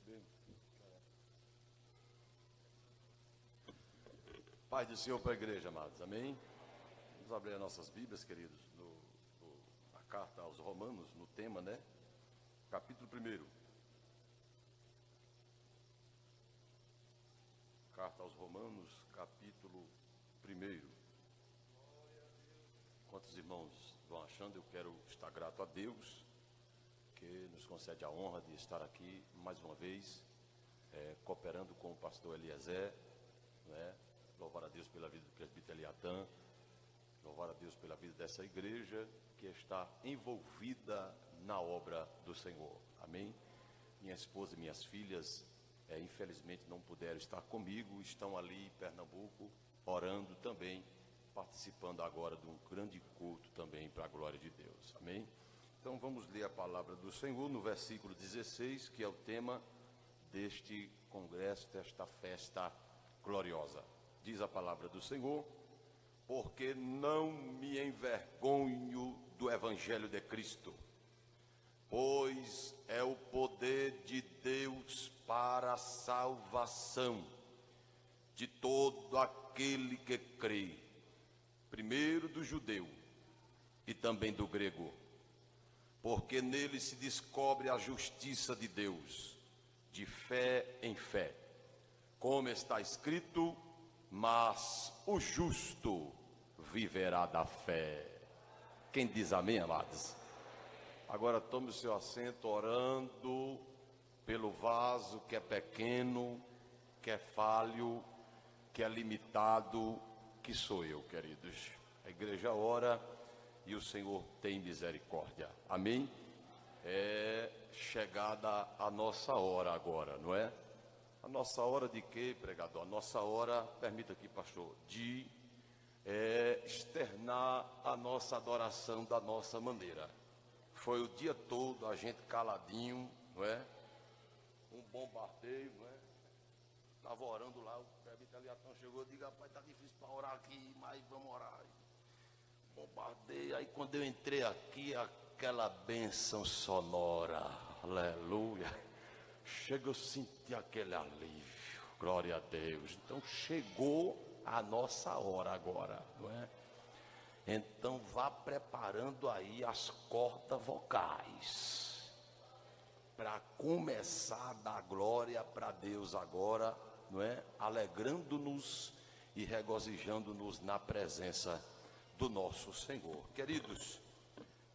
mesmo. Paz do Senhor para a igreja, amados, amém? Vamos abrir as nossas Bíblias, queridos, na carta aos Romanos, no tema, né? Capítulo 1. Carta aos Romanos, capítulo 1. Quantos irmãos vão achando? Eu quero estar grato a Deus, que nos concede a honra de estar aqui mais uma vez, cooperando com o pastor Eliezer, né? Louvar a Deus pela vida do presbítero Eliatan, louvar a Deus pela vida dessa igreja que está envolvida na obra do Senhor, amém? Minha esposa e minhas filhas, infelizmente não puderam estar comigo, estão ali em Pernambuco, orando também, participando agora de um grande culto também para a glória de Deus, amém? Então vamos ler a palavra do Senhor no versículo 16, que é o tema deste congresso, desta festa gloriosa. Diz a palavra do Senhor: porque não me envergonho do evangelho de Cristo, pois é o poder de Deus para a salvação de todo aquele que crê, primeiro do judeu e também do grego, porque nele se descobre a justiça de Deus, de fé em fé, como está escrito: mas o justo viverá da fé. Quem diz amém, amados? Agora tome o seu assento, orando pelo vaso que é pequeno, que é falho, que é limitado, que sou eu, queridos. A igreja ora e o Senhor tem misericórdia, amém? É chegada a nossa hora agora, não é? A nossa hora de quê, pregador? A nossa hora, permita aqui, pastor, de externar a nossa adoração da nossa maneira. Foi o dia todo a gente caladinho, não é? Um bombardeio, não é? Estava orando lá, o presbítero Eliatan chegou e disse: rapaz, está difícil para orar aqui, mas vamos orar. Bombardeio, aí quando eu entrei aqui, aquela bênção sonora, aleluia. Chega, eu senti aquele alívio, glória a Deus. Então chegou a nossa hora agora, não é? Então vá preparando aí as cordas vocais para começar a dar glória para Deus agora, não é? Alegrando-nos e regozijando-nos na presença do nosso Senhor. Queridos,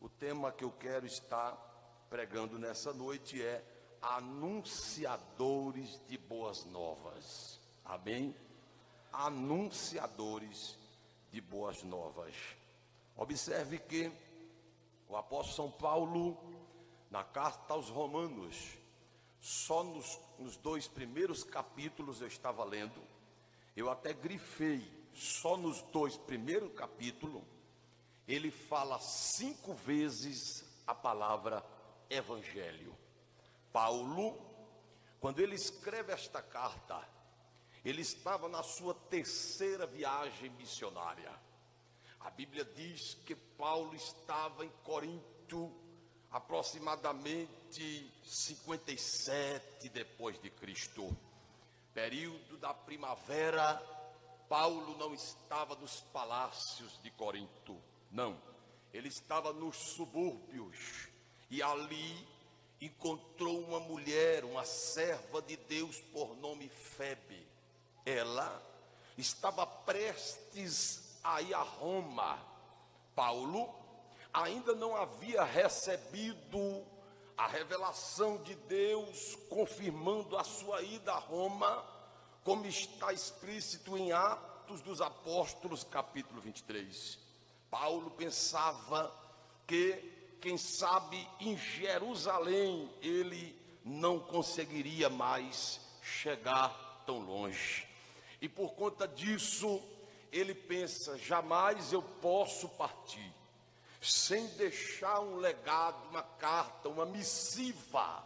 o tema que eu quero estar pregando nessa noite é anunciadores de boas novas, amém? Anunciadores de boas novas. Observe que o apóstolo São Paulo, na carta aos Romanos, só nos 2 primeiros capítulos eu estava lendo, eu até grifei, só nos 2 primeiros capítulos, ele fala 5 vezes a palavra evangelho. Paulo, quando ele escreve esta carta, ele estava na sua 3ª viagem missionária. A Bíblia diz que Paulo estava em Corinto aproximadamente 57 depois de Cristo. Período da primavera, Paulo não estava nos palácios de Corinto, não. Ele estava nos subúrbios e ali encontrou uma mulher, uma serva de Deus por nome Febe. Ela estava prestes a ir a Roma. Paulo ainda não havia recebido a revelação de Deus confirmando a sua ida a Roma, como está explícito em Atos dos Apóstolos, capítulo 23. Paulo pensava que, quem sabe, em Jerusalém ele não conseguiria mais chegar tão longe. E por conta disso, ele pensa: jamais eu posso partir sem deixar um legado, uma carta, uma missiva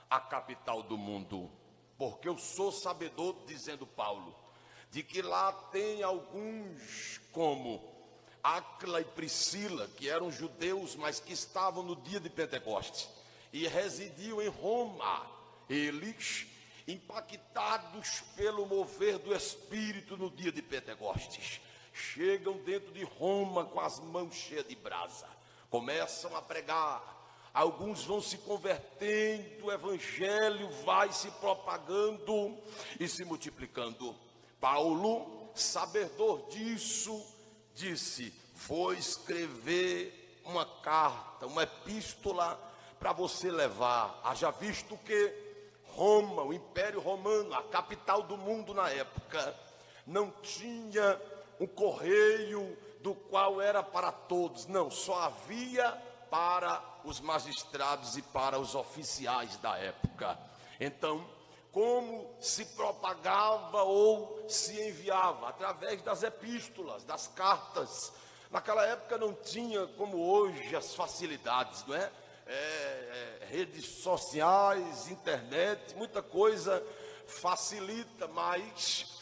à capital do mundo. Porque eu sou sabedor, dizendo Paulo, de que lá tem alguns como Áquila e Priscila, que eram judeus, mas que estavam no dia de Pentecostes e residiam em Roma. Eles, impactados pelo mover do Espírito no dia de Pentecostes, chegam dentro de Roma com as mãos cheias de brasa, começam a pregar. Alguns vão se convertendo, o evangelho vai se propagando e se multiplicando. Paulo, sabedor disso, disse: vou escrever uma carta, uma epístola para você levar. Haja visto que Roma, o Império Romano, a capital do mundo na época, não tinha um correio do qual era para todos, não, só havia para os magistrados e para os oficiais da época. Então, como se propagava ou se enviava? Através das epístolas, das cartas. Naquela época não tinha, como hoje, as facilidades, não é? Redes sociais, internet, muita coisa facilita, mas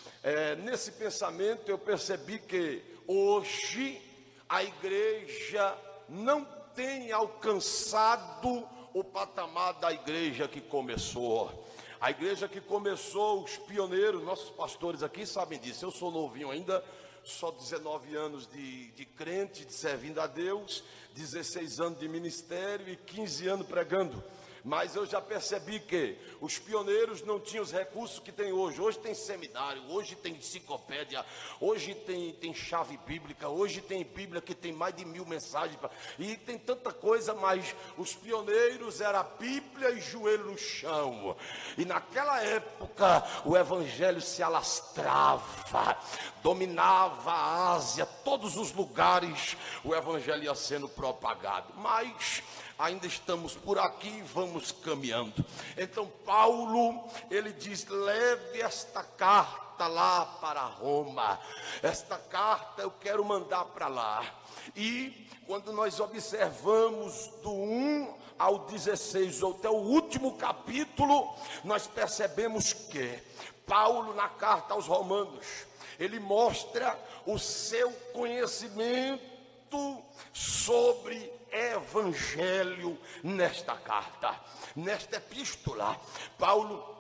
nesse pensamento eu percebi que hoje a igreja não tem alcançado o patamar da igreja que começou. A igreja que começou, os pioneiros, nossos pastores aqui sabem disso. Eu sou novinho ainda, só 19 anos de crente, de servindo a Deus, 16 anos de ministério e 15 anos pregando. Mas eu já percebi que os pioneiros não tinham os recursos que tem hoje. Hoje tem seminário, hoje tem enciclopédia, hoje tem chave bíblica, hoje tem Bíblia que tem mais de 1000 mensagens. E tem tanta coisa, mas os pioneiros era Bíblia e joelho no chão. E naquela época o evangelho se alastrava, dominava a Ásia, todos os lugares o evangelho ia sendo propagado. Mas ainda estamos por aqui, vamos caminhando. Então Paulo, ele diz: leve esta carta lá para Roma. Esta carta eu quero mandar para lá. E quando nós observamos do 1 ao 16, ou até o último capítulo, nós percebemos que Paulo, na carta aos Romanos, ele mostra o seu conhecimento sobre evangelho nesta carta, nesta epístola. Paulo,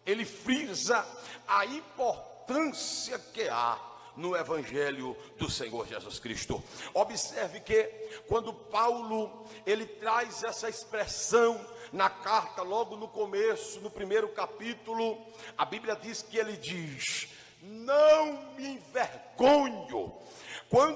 ele frisa a importância que há no evangelho do Senhor Jesus Cristo. Observe que quando Paulo, ele traz essa expressão na carta, logo no começo, no primeiro capítulo, a Bíblia diz que ele diz: não me envergonho. Quando